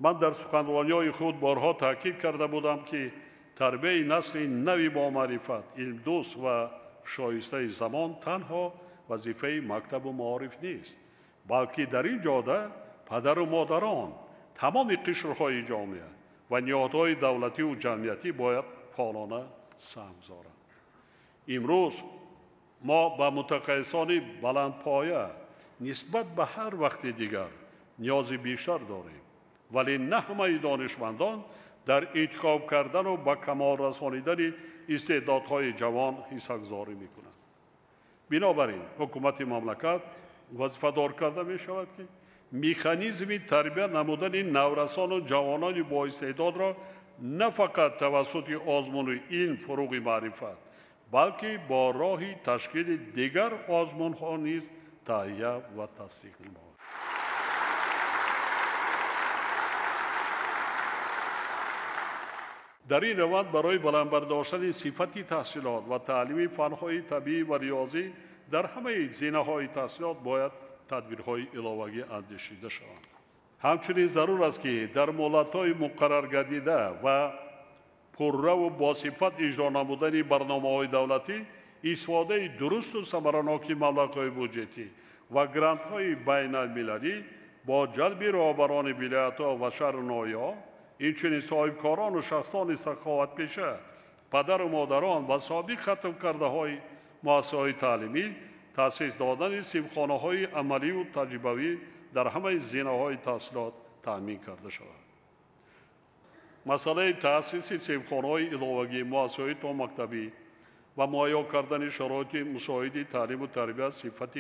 من در سخنرانی‌های خود بارها تاکید کرده بودم که تربیت نسل نوی با معرفت، علم دوست و شایسته زمان تنها وظیفه مکتب و معارف نیست، بلکه در این جاده پدر و مادران، تمام قشرهای جامعه و نهادهای دولتی و جمعیتی باید فعالانه سهم زدند. امروز ما به متخصصان بلندپایه نسبت به هر وقت دیگر نیاز بیشتر داریم، ولی نه همه دانشمندان در انتخاب کردن و به کمال رسانیدن استعدادهای جوان حصه‌گذاری می‌کنند. بنابراین حکومت مملکت وظیفه‌دار کرده می‌شود که مکانیزم تربیت نمودن نورسان و جوانان با استعداد را نه فقط توسط آزمون علم فروغ معرفت، بلکه با راه تشکیل دیگر آزمون‌ها نیز تهیه و تصدیق نماید. در این روند برای بلند برداشتن صفت تحصیلات و تعلیم فن‌های طبیعی و ریاضی در همه زمینه‌های تحصیلات باید تدبیرهای علاوه‌ای اندیشیده شوند. همچنین ضرور است که در مهلت‌های مقرر گردیده و پررو و با صفت اجرا نمودن برنامه‌های دولتی، استفاده درست و ثمرناک مبلغ‌های بودجتی و گرانت‌های بین‌المللی با جلب رهبران ولایت‌ها و شهرنمایی‌ها، اینچنین صاحبکاران و شخصان سخاوت پیشه، پدر و مادران و سابق ختم کرده های مؤسسه‌های تعلیمی، تأسیس دادن صنفخانه‌های عملی و تجربوی در همه زمینه‌های تحصیلات تأمین کرده شود. مسئله تأسیس صنفخانه‌های علاوه‌ای مؤسسه‌های تا مکتبی و مهیا کردن شرایط مساعد تعلیم و تربیت صفت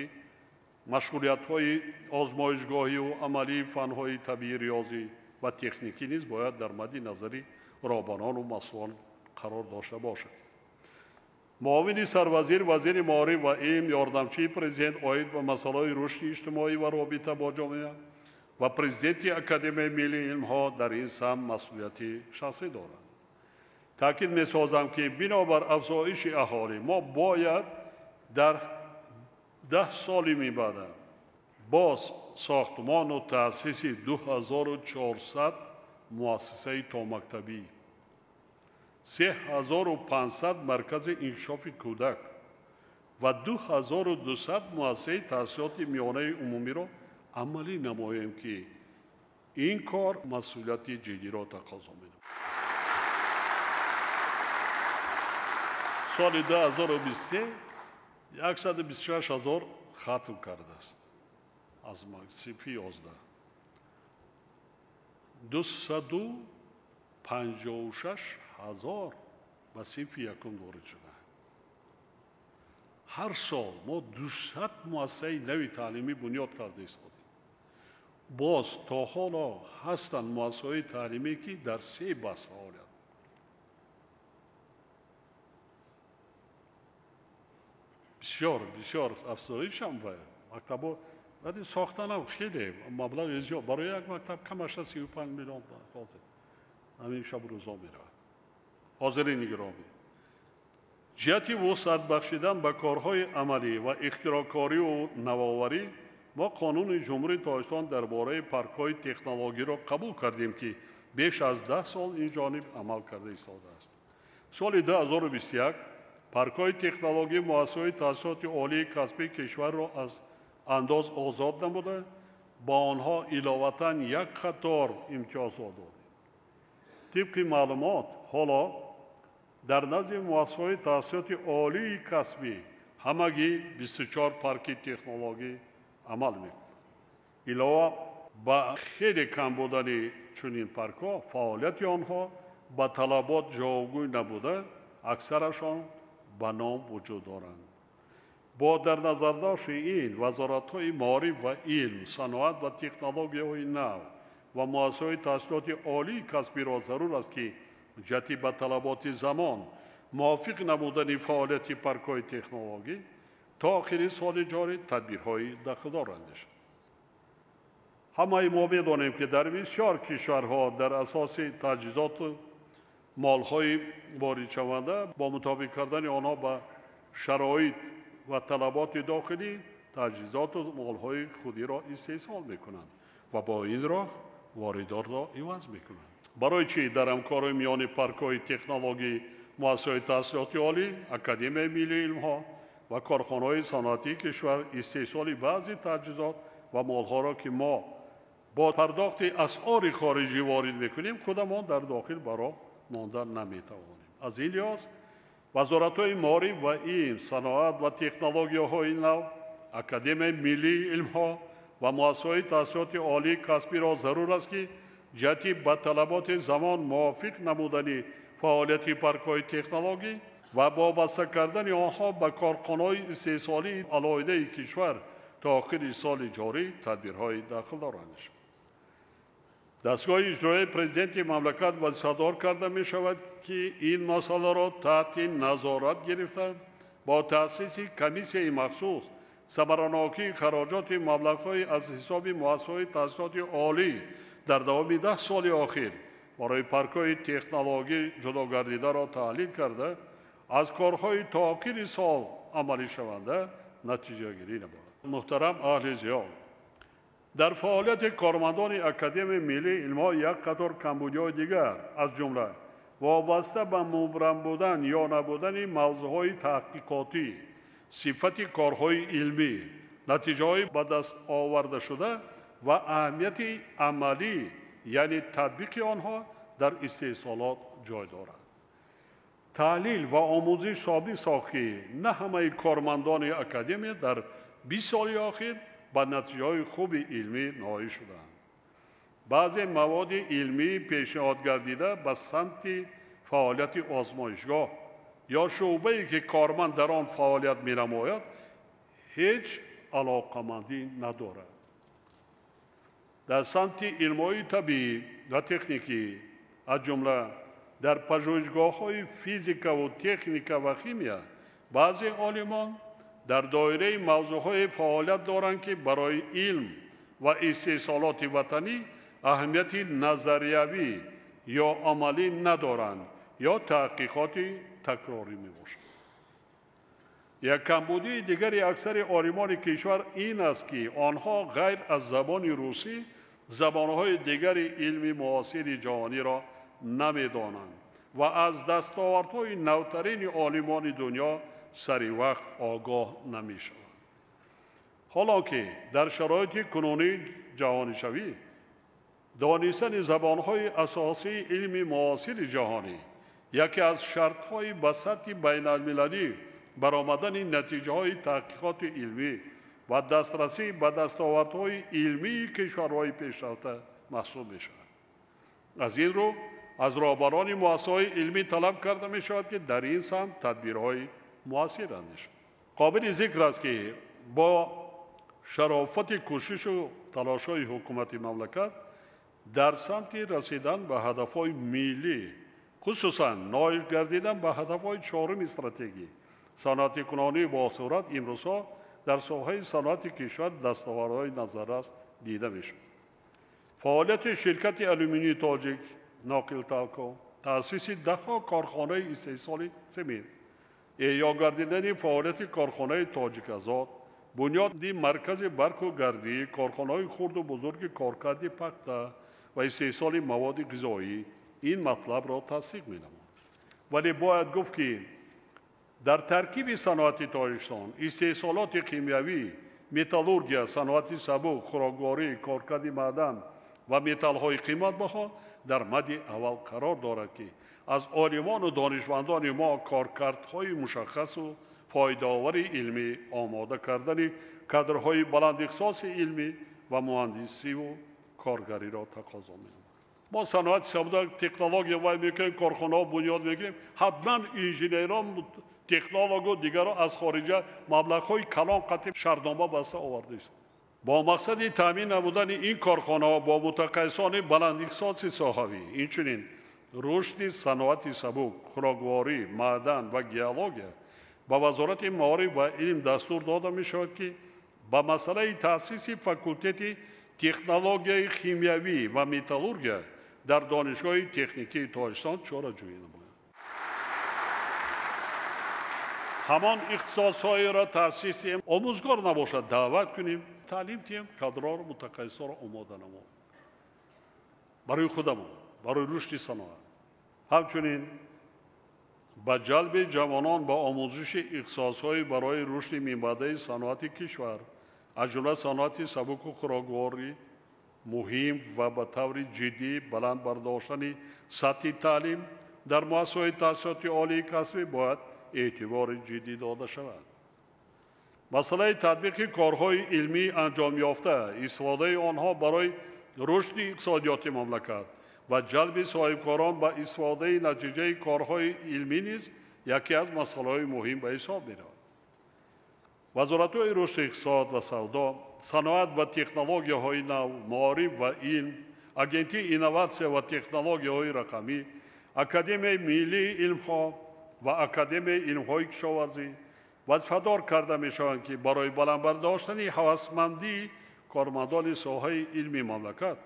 مشغولیت‌های آزمایشگاهی و عملی فن‌های طبیعی، ریاضی و تکنیکی نیز باید در مد نظر رهبران و مسئولان قرار داشته باشد. معاون سروزیر وزیر معارف و علم، یاردمچی پرزیدنت عاید به مسائل رشد اجتماعی و رابطه با جامعه و پرزیدنت اکادمی ملی علم‌ها در این سمت مسئولیت شخصی دارند. تاکید می‌سازم که بنابر افزایش اهالی ما باید در 10 سال می‌بعد باز ساختمان و تأسیس 2400 مؤسسه تا مکتبی، 3500 مرکز انکشاف کودک و 2200 مؤسسه تحصیلات میانه عمومی را عملی نماییم که این کار مسئولیت جدی را تقاضا می‌دهد. سال 2023 126,000 ختم کرده است. از صنف 11 256,000 به صنف یکم وارد شده. هر سال ما 200 مؤسسه نوی تعلیمی بنیاد کرده ایستادیم. باز تا حالا هستند مؤسسه‌های تعلیمی که در 3 بس فعالیت. بسیار افزایش هم باید. مکتب‌ها ولی ساختن هم خیلی مبلغ زیاد، برای یک مکتب کمش 35 میلیون لازم. همین شب روزا می‌رود. حاضرین گرامی، جهت وسعت بخشیدن به کارهای عملی و اختراع‌کاری و نوآوری، ما قانون جمهوری تاجیکستان درباره پارک‌های تکنولوژی را قبول کردیم که بیش از 10 سال این جانب عمل کرده ایستاده است. سال 2021 پارک‌های تکنولوژی مؤسسه‌های تحصیلات عالی کسبی کشور را از انداز آزاد نموده، با آنها علاوتاً یک قطار امتیازات دادیم. طبق معلومات حالا در نزد مؤسسه‌های تحصیلات عالی کسبی همگی 24 پارک تکنولوژی عمل می‌کند. علاوه به خیلی کم بودن چنین پارک‌ها، فعالیت آنها با طلبات جوابگوی نبوده، اکثرشان به نام وجود دارند. با در نظر داشت این، وزارت‌های معارف و علم، صنعت و تکنولوژی‌های نو و مؤسسه‌های تحصیلات عالی کسبی را ضرور است که جهت به طلبات زمان موافق نمودن فعالیت پارک‌های تکنولوژی تا آخر سال جاری تدبیرهای دخل‌دار اندیشند. همه ما می‌دانیم که در بسیار کشورها در اساس تجهیزات و مال‌های وارد شونده با مطابق کردن آنها به شرایط و طلبات داخلی تجهیزات و مال‌های خودی را استحصال می‌کنند و با این راه واردات را عوض میکنند. برای چی در همکاری میان پارک‌های تکنولوژی، مؤسسه‌های تحصیلاتی عالی، اکادمی ملی علم‌ها و کارخانه‌های صنعتی کشور استحصال بعضی تجهیزات و مال‌ها را که ما با پرداخت اسعار خارجی وارد میکنیم کدامان در داخل برای ماندن نمیتوانیم. از این لحاظ وزارت‌های مالی و علم، صنعت و تکنولوژی‌های نو، اکادمی ملی علم‌ها و مؤسسه‌های تحصیلات عالی کسبی را ضرور است که جهتی به طلبات زمان موافق نمودن فعالیت پارک‌های تکنولوژی و وابسته کردن آنها به کارخانه‌های استحصالی علاهده کشور تا آخر سال جاری تدبیرهای داخل دارند. دستگاه اجرایی پرزیدنت مملکت وظیفه‌دار کرده می شود که این مسئله را تحت نظارت گرفته با تأسیس کمیسیون مخصوص ثمره‌ناکی خراجات مبلغ‌های از حساب مؤسسه‌های تحصیلات عالی در دوام 10 سال اخیر برای پارک‌های تکنولوژی جدا گردیده را تحلیل کرده از کارهای تا آخر سال عملی شونده نتیجه گیری نمود. محترم اهل زیاد، در فعالیت کارمندان اکادمی ملی علم‌ها یک قطار کمبودی‌های دیگر از جمله وابسته به مبرم بودن یا نبودن موضوعهای تحقیقاتی، صفت کارهای علمی، نتیجه‌های به دست آورده شده و اهمیت عملی یعنی تطبیق آنها در استحصالات جای دارد. تحلیل و آموزش ثابت ساخت که نه همه کارمندان اکادمی در 20 سال اخیر با نتیجه‌های خوب علمی نائل شدند. بعضی مواد علمی پیشنهاد گردیده به سمت فعالیت آزمایشگاه یا شعبه‌ای که کارمند در آن فعالیت می‌نماید هیچ علاقه‌مندی ندارد. در سمت علم‌های طبیعی و تکنیکی از جمله در پژوهشگاه‌های فیزیک و تکنیک و شیمی بعضی عالمان در دایره موضوعهای فعالیت دارند که برای علم و استحصالات وطنی اهمیت نظریوی یا عملی ندارند یا تحقیقات تکراری میباشند. یک کمبودی دیگری اکثر عالمان کشور این است که آنها غیر از زبان روسی زبانهای دیگر علمی معاصر جهانی را نمیدانند و از دستاوردهای نوترین عالمان دنیا سری وقت آگاه نمیشوند. حالا که در شرایط کنونی جهانی شوی دانستن زبانهای اساسی علمی معاصر جهانی یکی از شرطهای به سطح بین المللی برآمدن نتیجه‌های تحقیقات علمی و دسترسی به دستاوردهای علمی کشورهای پیشرفته محسوب می‌شود. از این رو از رهبران مؤسسه‌های علمی طلب کرده می‌شود که در این سمت تدبیرهای مؤثر اندیشند. قابل ذکر است که با شرافت کوشش و تلاش‌های حکومت مملکت در سمت رسیدن به هدف‌های ملی خصوصاً نائل گردیدن به هدف‌های 4 استراتژی صنعتی کنانی با صورت امروزها در ساحه صنعت کشور دستاوردهای نظررس دیده می‌شود. فعالیت شرکت آلومینی تاجیک ناقل تالکو، تأسیس 10 کارخانه استحصال سمنت، احیا گردیدن فعالیت کارخانه تاجیک آزاد، بنیاد مرکز برق و گردی، کارخانه‌های خرد و بزرگ کارکرد پخته و استحصال مواد غذایی این مطلب را تصدیق می‌نماید. ولی باید گفت که در ترکیب صنعت تاجیکستان استحصالات کیمیاوی، متالورژی، صنعت سبک، خوراکواری، کارکرد معدن و متال‌های قیمت بها در مد اول قرار دارد که از عالمان و دانشمندان ما کارکردهای مشخص و فایده‌آور علمی آماده کردن کادرهای بلند اختصاص علمی و مهندسی و کارگری را تقاضا می‌نماید. ما صنعت سبک تکنولوژی وای می‌کنیم، کارخانه‌ها بنیاد می‌کنیم، حتما انجینران تکنولوژ دیگر را از خارج مبلغ‌های کلان قطع شرطنامه بسته آورده است. با مقصد تامین نمودن این کارخانه‌ها با متخصصان بلند اختصاص ساحوی اینچنین رشد صنعت سبک، خوراکواری، معدن و گیالوژی با وزارت معارف و علم دستور داده می‌شود که با مسئله تأسیس فاکولته تکنولوژی شیمیایی و متالورژی در دانشگاه تکنیکی تاجیکستان چاره‌جویی نماید. همان اختصاص‌های را تأسیس آموزگار نباشد دعوت کنیم، تعلیم کنیم، کادرها را متخصصا را آماده نماید. برای خودمون، برای رشد صنایع. همچنین با جلب جوانان با آموزش اختصاص‌های برای رشد منبعی صنعت کشور، از جمله صنعت سبک و خوراکواری مهم و به طور جدی بلند برداشتن سطح تعلیم در مؤسسه‌های تحصیلاتی عالی کسبی باید اعتبار جدی داده شود. مسئله تطبیق کارهای علمی انجام یافته، استفاده آنها برای رشد اقتصادیات مملکت و جلب صاحبکاران به استفاده نتیجه کارهای علمی نیز یکی از مسائل مهم به حساب می‌رود. وزارت‌های رشد اقتصاد و سودا، صنعت و تکنولوژی‌های نو، معارف و علم، آژانس اینواسیون و تکنولوژی‌های رقمی، اکادمی ملی علم‌ها و اکادمی علم‌های کشاورزی وظیفه‌دار کرده می‌شوند که برای بلند برداشتن هوشمندی کارمندان ساحه علمی مملکت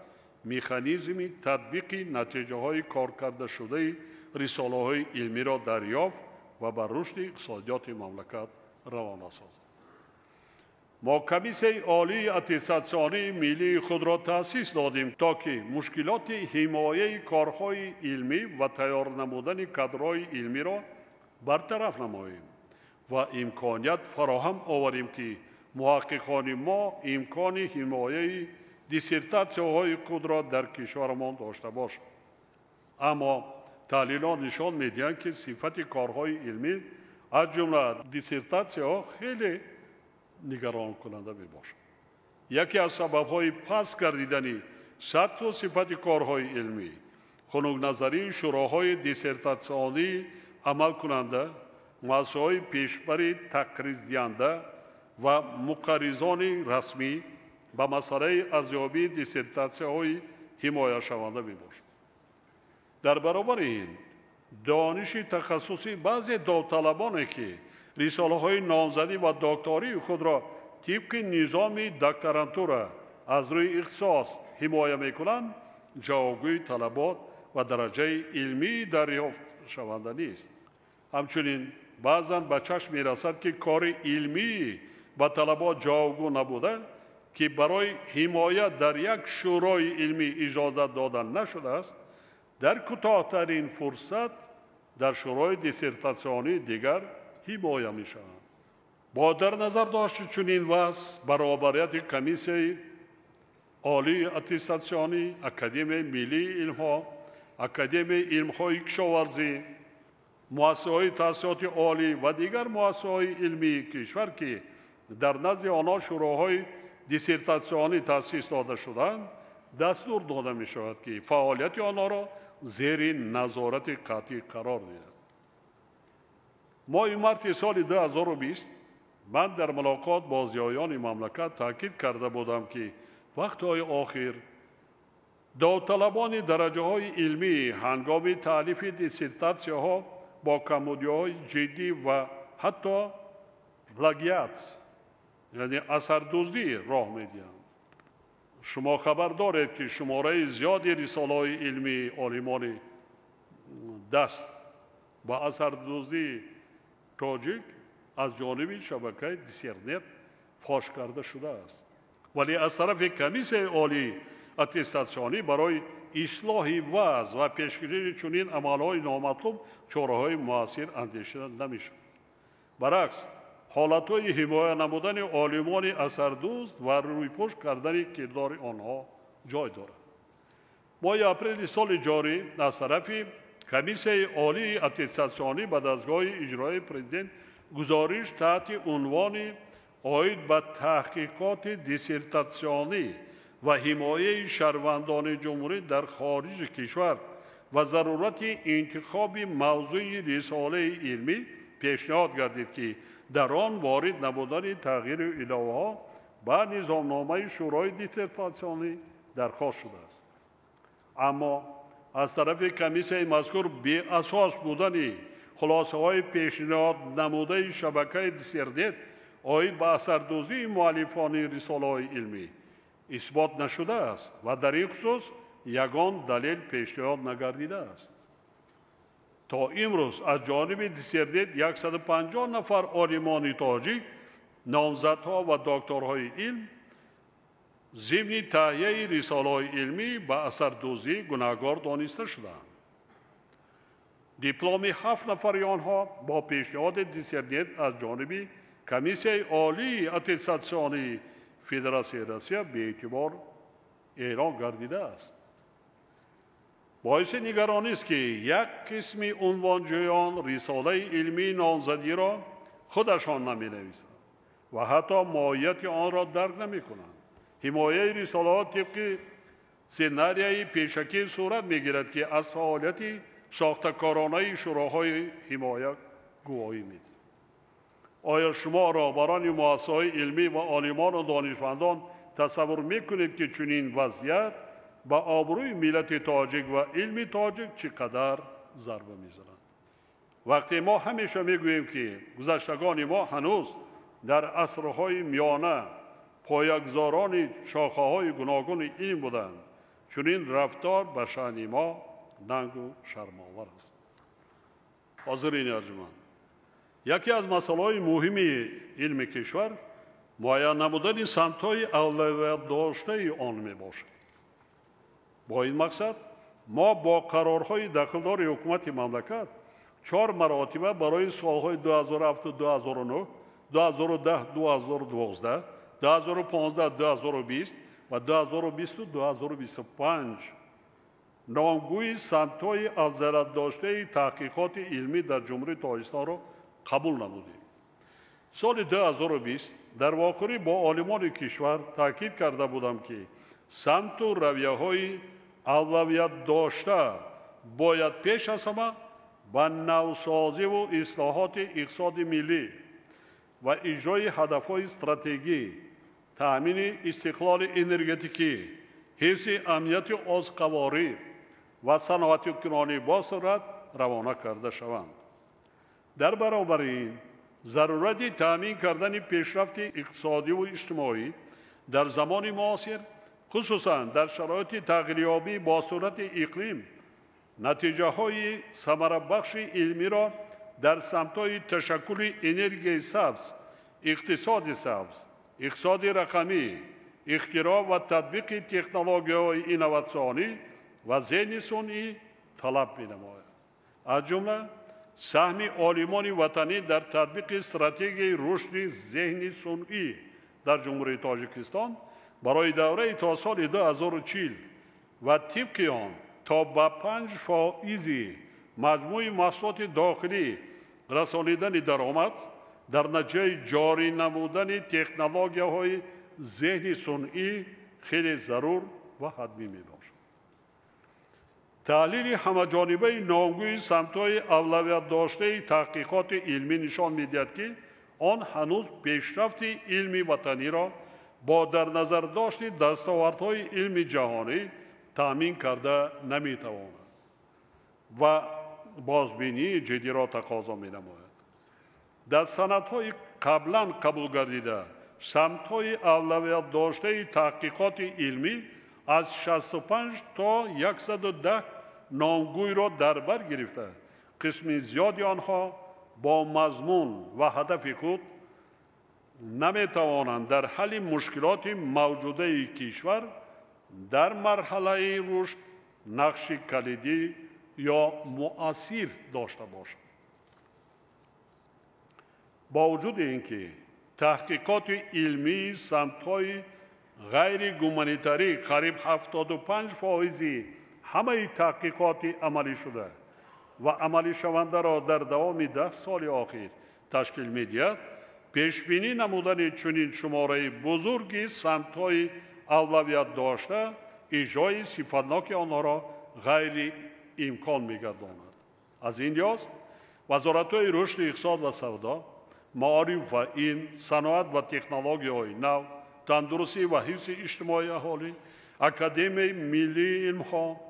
مکانیزم تطبیق نتیجه‌های کارکرد شده رساله‌های علمی را دریافت و بر رشد اقتصادیات مملکت روانه سازند. ما کمیسیون عالی اتستاسیونی ملی خود را تأسیس دادیم تا که مشکلات حمایه کارهای علمی و تیار نمودن کادرهای علمی را برطرف نماییم و امکانیت فراهم آوریم که محققان ما امکان حمایه دیسرتاسیون‌های خود را در کشورمان داشته باشند. اما تحلیلات نشان می‌دهند که صفت کارهای علمی از جمله دیسرتاسیون خیلی نگران کننده میباشد. یکی از سبب‌های پس گردیدن سطح و صفت کارهای علمی خنک نظری شوراهای دیسرتاسیونی عمل کننده، مؤسسه‌های پیشبر تقریض دهنده و مقرضان رسمی به مسئله ارزیابی دیسرتاسیون‌های حمایه شونده میباشد. در برابر این دانش تخصصی بعضی داوطلبانی که رساله‌های نامزدی و دکتری خود را طبق نظام دکترانتور از روی اختصاص حمایه می‌کنند، جایگاه طلبات و درجه علمی دریافت شونده نیست. همچنین بعضاً به چشم می‌رسد که کار علمی به طلبات جایگاه نبوده که برای حمایه در یک شورای علمی اجازه داده نشده است، در کوتاه‌ترین فرصت در شورای دیسرتاسیونی دیگر حمایه می‌شوند. با در نظر داشت چنین وضع برابریت کمیسیون عالی اتستاسیونی، اکادمی ملی علم‌ها، اکادمی علم‌های کشاورزی، مؤسسه‌های تحصیلات عالی و دیگر مؤسسه‌های علمی کشور که در نزد آنها شوراهای دیسرتاسیونی تأسیس داده شدند، دستور داده می‌شود که فعالیت آنها را زیر نظارت قطعی قرار دهند. ماه مارس سال 2020 من در ملاقات با زیایان مملکت تاکید کرده بودم که وقت‌های آخر داوطلبان درجه‌های علمی هنگام تألیف دیسرتاسیون‌ها با کمبودی‌های جدی و حتی پلاگیات یعنی اثردزدی راه می‌دهند. شما خبر دارید که شماره زیادی رساله‌های علمی عالمان دست با اثردزدی تاجیک از جانب شبکه دیسرنت فاش کرده شده است. ولی از طرف کمیسیون عالی اتستاسیونی برای اصلاح وضع و پیشگیری چنین عملهای نامطلوب چاره‌های مؤثر اندیشیده نمی‌شود. برعکس حالت‌های حمایه نمودن عالمان اثردزد و رویپوش کردن کردار آنها جای دارد. ماه اپریل سال جاری از طرف کمیسیون عالی اتستاسیونی به دستگاه اجرایی پرزیدنت گزارش تحت عنوان عاید به تحقیقات دیسرتاسیونی و حمایه شهروندان جمهوری در خارج کشور و ضرورت انتخاب موضوع رساله علمی پیشنهاد گردید که در آن وارد نبودن تغییر الهه‌ها به نظامنامه شورای دیسرتاسیونی درخواست شده است. اما از طرف کمیسیون مذکور بی اساس بودن خلاصه‌های پیشنهاد نموده شبکه دیسرنت عاید به اثردزدی مؤلفان رساله‌های علمی اثبات نشده است و در این خصوص یگان دلیل پیشنهاد نگردیده است. تا امروز از جانب دیسرنت 150 نفر عالمان تاجیک، نامزدها و دکترهای علم ضمن تهیه رساله‌های علمی به اثردوزی گناهکار دانسته شدند. دیپلم 7 نفر آنها با پیشنهاد دیسیرنیت از جانب کمیسیون عالی اتستاسیونی فدراسیون روسیه به اعتبار اعلام گردیده است. باعث نگرانی است که یک قسم عنوانجویان رساله علمی نامزدی را خودشان نمی‌نویسند و حتی ماهیت آن را درک نمی‌کنند. حمایه رساله طبق سناریوی پیشکی صورت می‌گیرد که از فعالیت ساختکارانه شوراهای حمایه گواهی می‌دهد. آیا شما رهبران مؤسسه‌های علمی و عالمان و دانشمندان تصور می‌کنید که چنین وضعیت به آبروی ملت تاجیک و علم تاجیک چقدر ضربه می‌زند؟ وقتی ما همیشه می‌گوییم که گذشتگان ما هنوز در عصرهای میانه پایه‌گذاران شاخه‌های گوناگون علم بودند، چنین رفتار به شأن ما ننگ و شرم‌آور است. حاضرین ارجمند، یکی از مسائل مهم علم کشور معین نمودن سمت‌های اولویت داشته آن میباشد. با این مقصد ما با قرارهای داخلدار حکومت مملکت 4 مراتبه برای سالهای 2007 2009 2010 2012 2015 2020 و 2020 2025 نامگوی سمت‌های اولویت داشته تحقیقات علمی در جمهوری تاجیکستان را قبول نمودیم. سال 2020 در واقعی با عالمان کشور تاکید کرده بودم که سمت و رویه‌های اولویت داشته باید پیش از همه به نوسازی و اصلاحات اقتصاد ملی و اجرای هدف‌های استراتژی، تأمین استقلال انرژتیکی، حفظ امنیت آذوقه‌واری و صنعت‌گرانی با سرعت روانه کرده شوند. در برابر این ضرورت تأمین کردن پیشرفت اقتصادی و اجتماعی در زمان معاصر، خصوصاً در شرایط تغییریابی با صورت اقلیم، نتیجه‌های ثمربخش علمی را در سمت‌های تشکل انرژی سبز، اقتصاد سبز، اقتصاد رقمی، اختراع و تطبیق تکنولوژی‌های اینواتسیونی و ذهن صنعی طلب می‌نماید. از جمله سهم عالمان وطنی در تطبیق استراتژی رشد ذهن صنعی در جمهوری تاجیکستان برای دوره تا سال 2040 و طبق آن تا به 5% مجموع محصولات داخلی رسانیدن درآمد در نتیجه جاری نمودن تکنولوژی‌های ذهن صنعی خیلی ضرور و حتمی می‌باشد. تحلیل همه‌جانبه نامگوی سمت‌های اولویت داشته تحقیقات علمی نشان می‌دهد که آن هنوز پیشرفت علمی وطنی را با در نظر داشت دستاوردهای علمی جهانی تأمین کرده نمی‌تواند و بازبینی جدی را تقاضا می‌نماید. در سندهای قبلا قبول گردیده سمت‌های اولویت داشته تحقیقات علمی از 65 تا 110 نامگوی را در بر گرفته، قسم زیادی آنها با مضمون و هدف خود نمی‌توانند در حل مشکلات موجوده کشور در مرحله رشد نقش کلیدی یا مؤثر داشته باشند. با وجود اینکه تحقیقات علمی سمت‌های غیر گومانیتاری قریب 75% همه تحقیقات عملی شده و عملی شونده را در دوام 10 سال اخیر تشکیل می‌دهد، پیشبینی نمودن چنین شماره بزرگی سمت‌های اولویت داشته اجرای صفتناک آنها را غیر امکان می‌گرداند. از این لحاظ وزارت‌های رشد اقتصاد و سودا، معارف و علم، صنعت و تکنولوژی‌های نو، تندرستی و حفظ اجتماعی اهالی، اکادمی ملی علم‌ها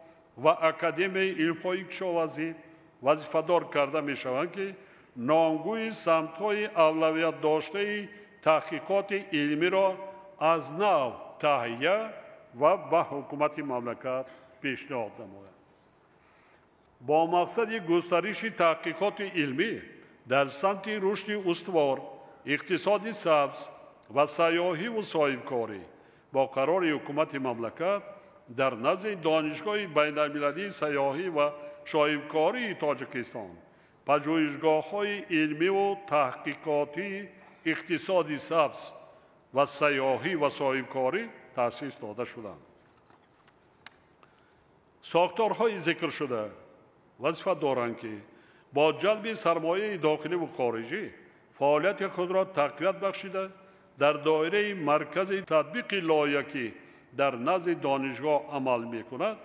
و اکادمی علم‌های کشاورزی وظیفه‌دار کرده می‌شوند که نامگوی سمت‌های اولویت داشته تحقیقات علمی را از نو تهیه و به حکومت مملکت پیشنهاد نمایند. با مقصد گسترش تحقیقات علمی در سمت رشد استوار، اقتصاد سبز و سیاحی و صاحبکاری با قرار حکومت مملکت در نزد دانشگاه بین‌المللی سیاحی و شایبکاری تاجیکستان پژوهشگاه‌های علمی و تحقیقاتی اقتصادی سبز و سیاحی و شایبکاری تأسیس داده شدند. ساختارهای ذکر شده وظیفه دارند که با جلب سرمایه داخلی و خارجی فعالیت خود را تقویت بخشیده در دایره مرکز تطبیق لایحه‌ای در نزد دانشگاه عمل می‌کند،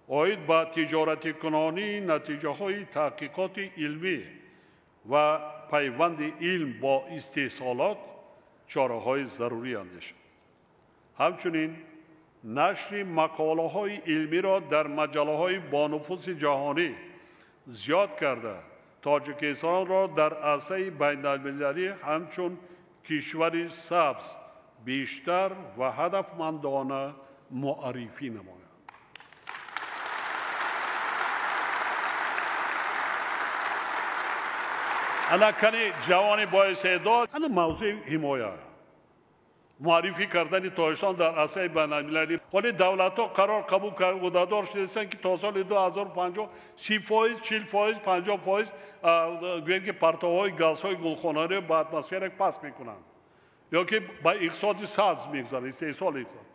عاید به تجارت کنانی نتیجه‌های تحقیقات علمی و پیوند علم با استحصالات چاره‌های ضروری اندیشد. همچنین نشر مقاله‌های علمی را در مجله‌های با نفوذ جهانی زیاد کرده تاجیکستان را در عرصه بین‌المللی همچون کشوری سبز بیشتر و هدفمندانه معرفی نماید. انا کنی جوان با استعداد انا موضوع حمایه معرفی کردن تاجیکستان در عرصه بین‌المللی، ولی دولت‌ها قرار قبول کرده و دادار شدند که تا سال 2050 30%، 40%، 50% گویند که پرتوهای گازهای گلخانه‌ای به اتمسفر پس می‌کنند یا که به اقتصاد سبز می‌گذارند، استحصال اقتصاد.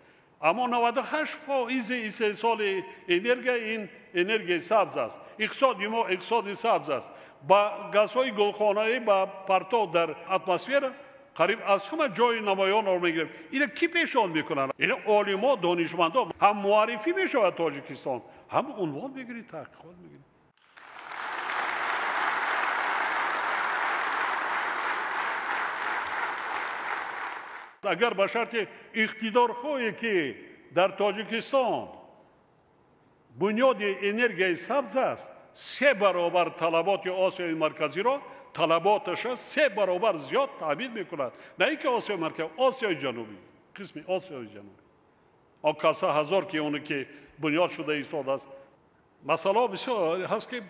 اما 98% استحصال انرژی این انرژی سبز است. اقتصاد ما اقتصاد سبز است. با گازهای گلخانه‌ای با پرتو در اتمسفر قریب از همه جای نمایان رو میگیریم. اینا کی پیشان میکنن؟ اینا علما دانشمندا هم معرفی میشه تاجیکستان، هم عنوان میگیرید، تحقیقات میگیرید. اگر به شرط اقتدارهایی که در تاجیکستان بنیاد انرژی سبز است 3 برابر طلبات آسیای مرکزی را طلباتش 3 برابر زیاد تامین میکند. نه اینکه آسیای مرکزی، آسیای جنوبی، قسم آسیای جنوبی آکاسا هزار که اونی که بنیاد شده ایستاد است. مثلا بسیار هست که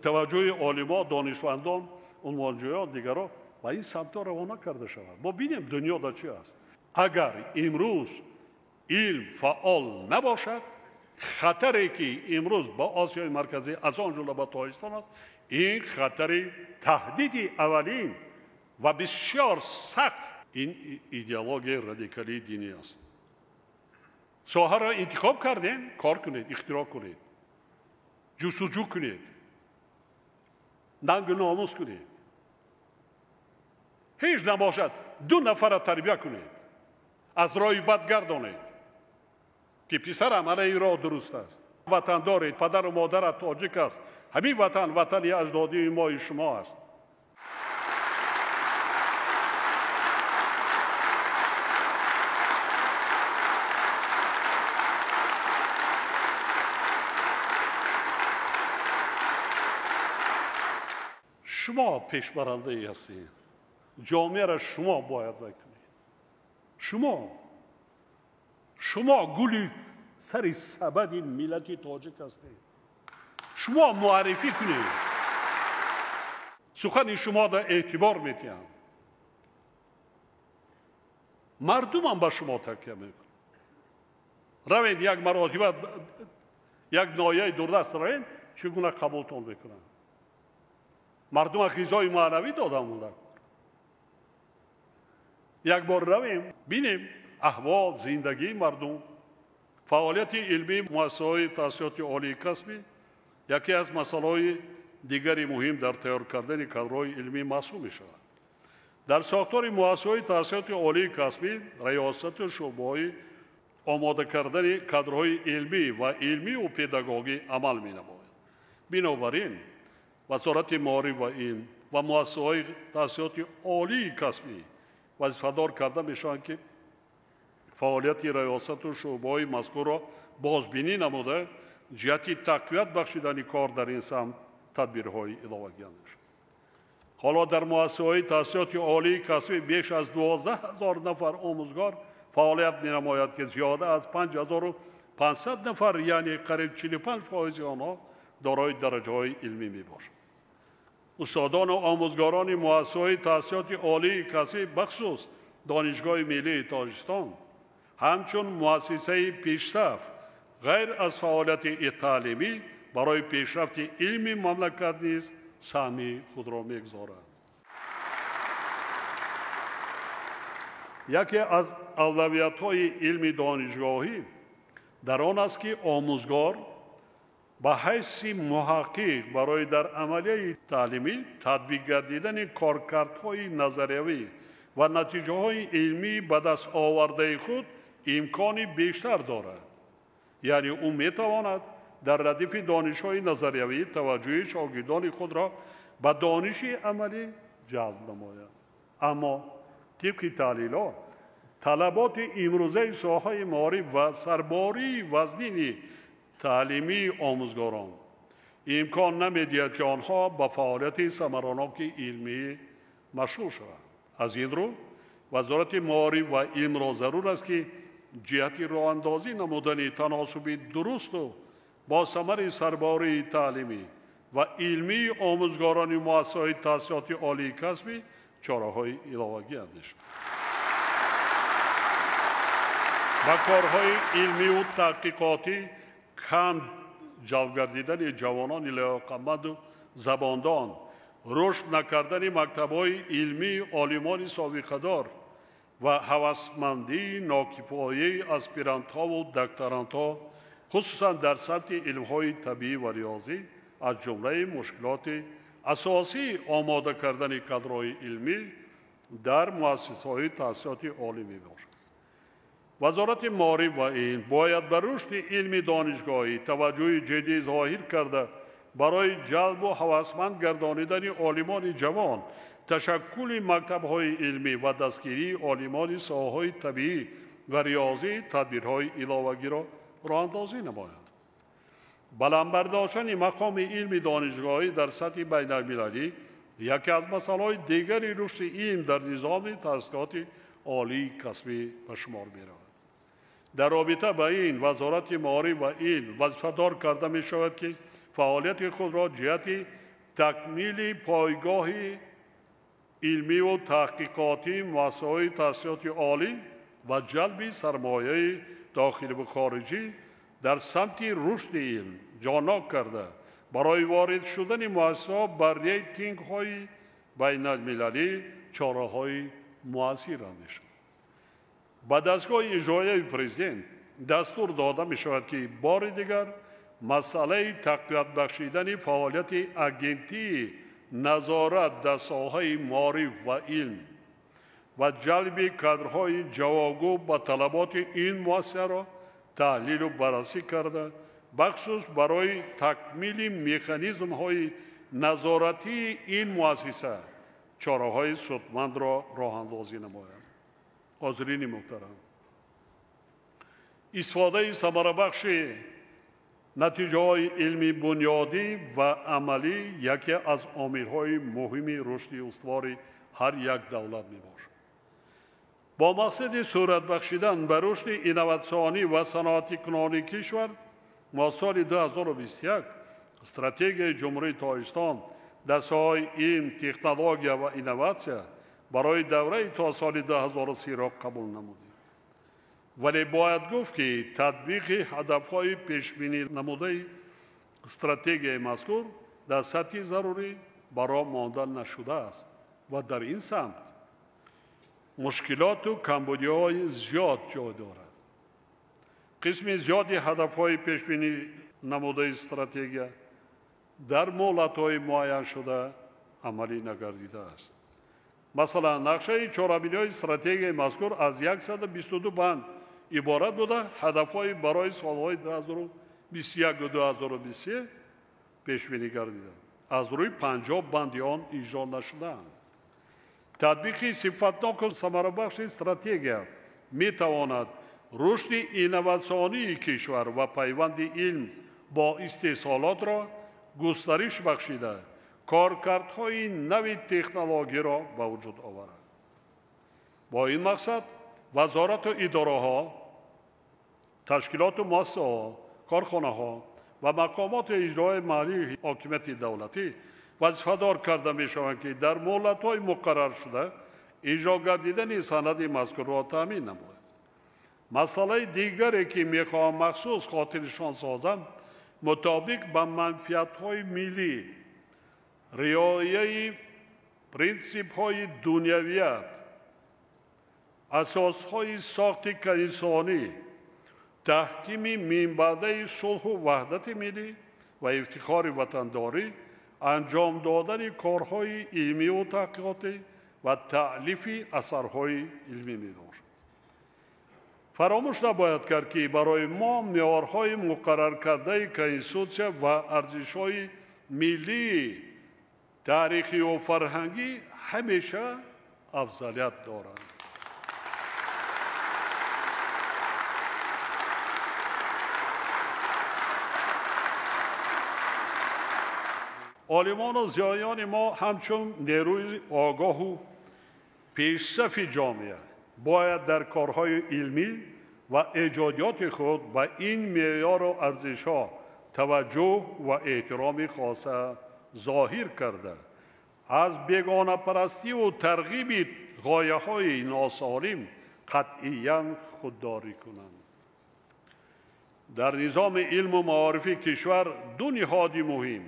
توجه علما دانشمندان عنوانجویان دیگران و این سمت روانه کرده شود. ما ببینیم دنیا در چی است. اگر امروز علم فعال نباشد، خطری که امروز با آسیای مرکزی از آن جمله با تاجیکستان است، این خطر تهدید اولین و بسیار سخت این ایدئولوژی رادیکالی دینی است. ساحه را انتخاب کردین، کار کنید، اختراع کنید، جستجو کنید، ننگ و ناموس کنید. هیچ نباشد 2 نفر را تربیت کنید، از راه بد گردانید که پسرم علیه راه درست است. وطن دارید، پدر و مادر تاجیک است. همین وطن وطنی اجدادی ما شما است. شما پیشبرنده ای هستید. جامعه را شما باید بکنید. شما گلی سر سبد ملت تاجیک هستید. شما معرفی کنید. سخن شما را اعتبار میتیم. مردم هم به شما تکیه میکنند. روید یک مراتبه یک نایه دوردست روید، چگونه قبولتون میکنند. مردم غذای معنوی دادن مونده. یک بار رویم بینیم احوال زندگی مردم. فعالیت علمی مؤسسه‌های تحصیلات عالی کسبی یکی از مسائل دیگری مهم در تیار کردن کادرهای علمی محسوب می‌شود. در ساختار مؤسسه‌های تحصیلات عالی کسبی ریاست شعبه‌های آماده کردن کادرهای علمی و پداگوژی عمل می‌نماید. بنابراین وزارت معارف و علم و مؤسسه‌های تحصیلات عالی کسبی وظیفه‌دار کرده میشوند که فعالیت ریاست و شعبه‌های مذکور را بازبینی نموده جهت تقویت بخشیدن کار در این سمت تدبیرهای اضافه شد. حالا در مؤسسه‌های تحصیلات عالی کسبی بیش از 12,000 نفر آموزگار فعالیت می‌نماید که زیاده از 5,500 نفر یعنی قریب 45% آنها دارای درجه‌های علمی میباشند. استادان و آموزگاران مؤسسه‌های تحصیلات عالی کسبی بخصوص دانشگاه ملی تاجیکستان همچون مؤسسه پیشرفت غیر از فعالیت تعلیمی برای پیشرفت علمی مملکت نیز سهمی خود را می‌گذارد. یکی از اولویت‌های علمی دانشگاهی در آن است که آموزگار به حیث محقق برای در عملیه تعلیمی تطبیق گردیدن کارکردهای نظریوی و نتیجه‌های علمی به دست آورده خود امکان بیشتر دارد. یعنی او می‌تواند در ردیف دانش‌های نظریوی توجه شاگردان خود را به دانش عملی جلب نماید. اما طبق تحلیلات طلبات امروزه ساحه معارف و سرباری وزنین تعلیمی آموزگاران امکان نمی‌دهد که آنها با فعالیت ثمرناک علمی مشغول شوند. از این رو وزارت معارف و علم را ضرور است که جهت راه اندازی نمودن تناسب درست و با ثمر سرباری تعلیمی و علمی آموزگاران مؤسسه‌های تحصیلات عالی کسبی چاره‌های علاوه‌ای اندیشید. با کارهای علمی و تحقیقاتی کم جلب گردیدن جوانان لیاقتمند و زباندان، رشد نکردن مکتب‌های علمی عالمان سابقه‌دار و هوسمندی ناکفایه اسپیرانت‌ها و دکترانت‌ها خصوصا در سطح علم‌های طبیعی و ریاضی از جمله مشکلات اساسی آماده کردن کادرهای علمی در مؤسسه‌های تحصیلات عالی می‌باشد. وزارت معارف و علم باید به رشد علمی دانشگاهی توجه جدی ظاهر کرده برای جلب و هوسمند گردانیدن عالمان جوان، تشکل مکتب‌های علمی و دستگیری عالمان ساحه‌های طبیعی و ریاضی تدبیرهای علاوه‌ای را راه‌اندازی نماید. بلند برداشتن مقام علمی دانشگاهی در سطح بین‌المللی یکی از مسائل دیگری رشد علم در نظام تحصیلات عالی کسبی به شمار می‌رود. در رابطه با این وزارت معارف و علم وظیفه‌دار کرده می‌شود که فعالیت خود را جهت تکمیل پایگاه علمی و تحقیقاتی مؤسسه‌های تحصیلات عالی و جلب سرمایه داخلی و خارجی در سمت رشد علم جانا کرده برای وارد شدن مؤسسه‌ها بر ریتینگ‌های بین‌المللی چاره‌های مؤثر اندیشید. با دستگاه اجرایی پرزیدنت دستور داده می‌شود که بار دیگر مسئله تقویت بخشیدن فعالیت اگنتی نظارت در ساحه معارف و علم و جلب کادرهای جوابگو به طلبات این مؤسسه را تحلیل و بررسی کرده، بخصوص برای تکمیل مکانیزم‌های نظارتی این مؤسسه چاره‌های سودمند را راه‌اندازی نماید. حاضرین محترم، استفاده ثمربخش نتیجه‌های علمی بنیادی و عملی یکی از عامل‌های مهم رشد استوار هر یک دولت می‌باشد. با مقصد صورت بخشیدن به رشد اینواسیونی و صنعتی کنونی کشور، ما سال 2021 استراتژی جمهوری تاجیکستان در ساحه علم، تکنولوژیا و اینواسیون برای دوره تا سال 2030 را قبول نمودیم. ولی باید گفت که تطبیق هدف‌های پیش‌بینی نموده استراتژی مذکور در سطح ضروری برای مانده نشده است و در این سمت مشکلات و کمبودی‌های زیاد جای دارد. قسم زیادی هدف‌های پیش‌بینی نموده استراتژی در مهلت‌های معین شده عملی نگردیده است. مثلا نقشه چهاربینی استراتژی مذکور از 122 بند عبارت بوده، هدف‌های برای سال‌های 2021 و 2023 پیش‌بینی گردیده. از روی 50 بند آن اجرا نشده‌اند. تطبیق صفتناک و ثمربخش استراتژی می‌تواند رشد اینواسیونی کشور و پیوند علم با استحصالات را گسترش بخشیده، کارکردهای نوی تکنولوژی را به وجود آورد. با این مقصد وزارت و اداره‌ها، تشکیلات و مؤسسه‌ها، کارخانه‌ها و مقامات اجرایی محلی حاکمیت دولتی وظیفه‌دار کرده می‌شوند که در مهلت‌های مقرر شده اجرا گردیدن سند مذکور را تامین نمایند. مسئله دیگری که میخواهم مخصوص خاطرشان سازم مطابق با منفعت‌های ملی، رعایت پرینسیپ‌های دنیویت، اساس‌های ساخت انسانی، تحکیم منبع صلح و وحدت ملی و افتخار وطنداری، انجام دادن کارهای علمی و تحقیقاتی و تألیف اثرهای علمی می‌دارد. فراموش نباید کرد که برای ما معیارهای مقرر کرده کنستیتوسیا و ارزش‌های ملی، تاریخی و فرهنگی همیشه افضلیت دارند. عالمان و زیایان ما همچون نیروی آگاه و پیشرفت جامعه باید در کارهای علمی و ایجادیات خود به این معیار و ارزش‌ها توجه و احترام خاص ظاهر کرده از بیگانه پرستی و ترغیب غایه‌های ناسالم قطعاً خودداری کنند. در نظام علم و معارف کشور دو نهاد مهم،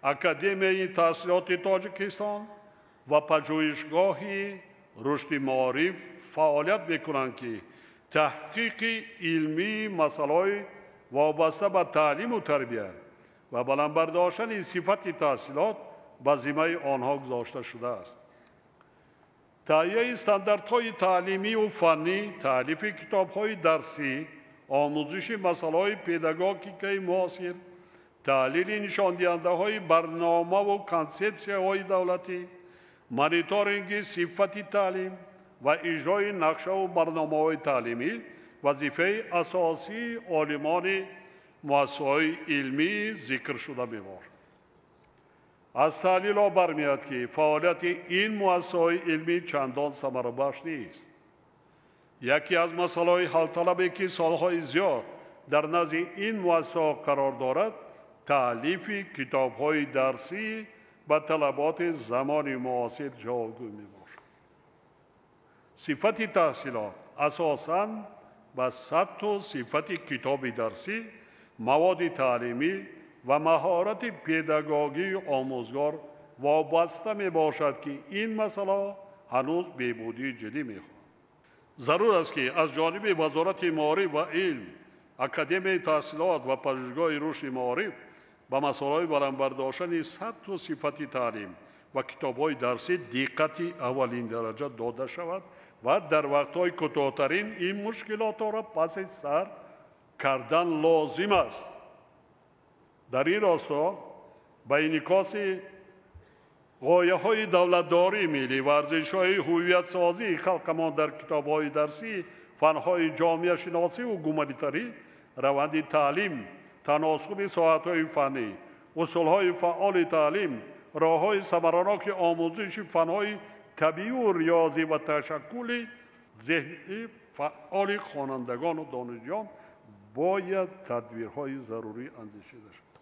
اکادمی تحصیلات تاجیکستان و پژوهشگاه رشد معارف فعالیت می‌کنند که تحقیق علمی مسائل وابسته به تعلیم و تربیت و بلند برداشتن صفت تحصیلات به ذمه آنها گذاشته شده است. تهیه استانداردهای تعلیمی و فنی، تألیف کتاب‌های درسی، آموزش مسائل پداگوژیکی معاصر، تحلیل نشاندهنده‌های برنامه و کنسپسی‌های دولتی، مانیتورینگ صفت تعلیم و اجرای نقشه و برنامه‌های تعلیمی وظیفه اساسی عالمان مؤسسه‌های علمی ذکر شده می‌باشد. از تحلیل‌ها برمی‌آید که فعالیت این مؤسسه‌های علمی چندان ثمربخش نیست. یکی از مسائل حل طلبی که سالهای زیاد در نزد این مؤسسه‌ها قرار دارد، تألیف کتاب‌های درسی به طلبات زمان معاصر جوابگو می‌باشد. صفت تحصیلات اساساً به سطح و صفت کتاب درسی، مواد تعلیمی و مهارت پداگوژی آموزگار وابسته می‌باشد که این مسئله هنوز بهبودی جدی می‌خواهد. ضرور است که از جانب وزارت معارف و علم، اکادمی تحصیلات و پژوهشگاه رشد معارف به مسائل بلند برداشتن سطح و صفت تعلیم و کتاب‌های درسی دقت اولین درجه داده شود و در وقت‌های کوتاه‌ترین این مشکلات را پس سر کردن لازم است. در این راستا به انعکاس غایه‌های دولتداری ملی و ارزش‌های هویت سازی خلقمان در کتاب‌های درسی، فن‌های جامعه شناسی و گومانیتاری، روند تعلیم، تناسب ساعت‌های فنی، اصول‌های فعال تعلیم، راه‌های ثمرناک آموزش فن‌های طبیعی و ریاضی و تشکل ذهنی فعال خوانندگان و دانشجویان باید تدبیرهای ضروری اندیشیده شود.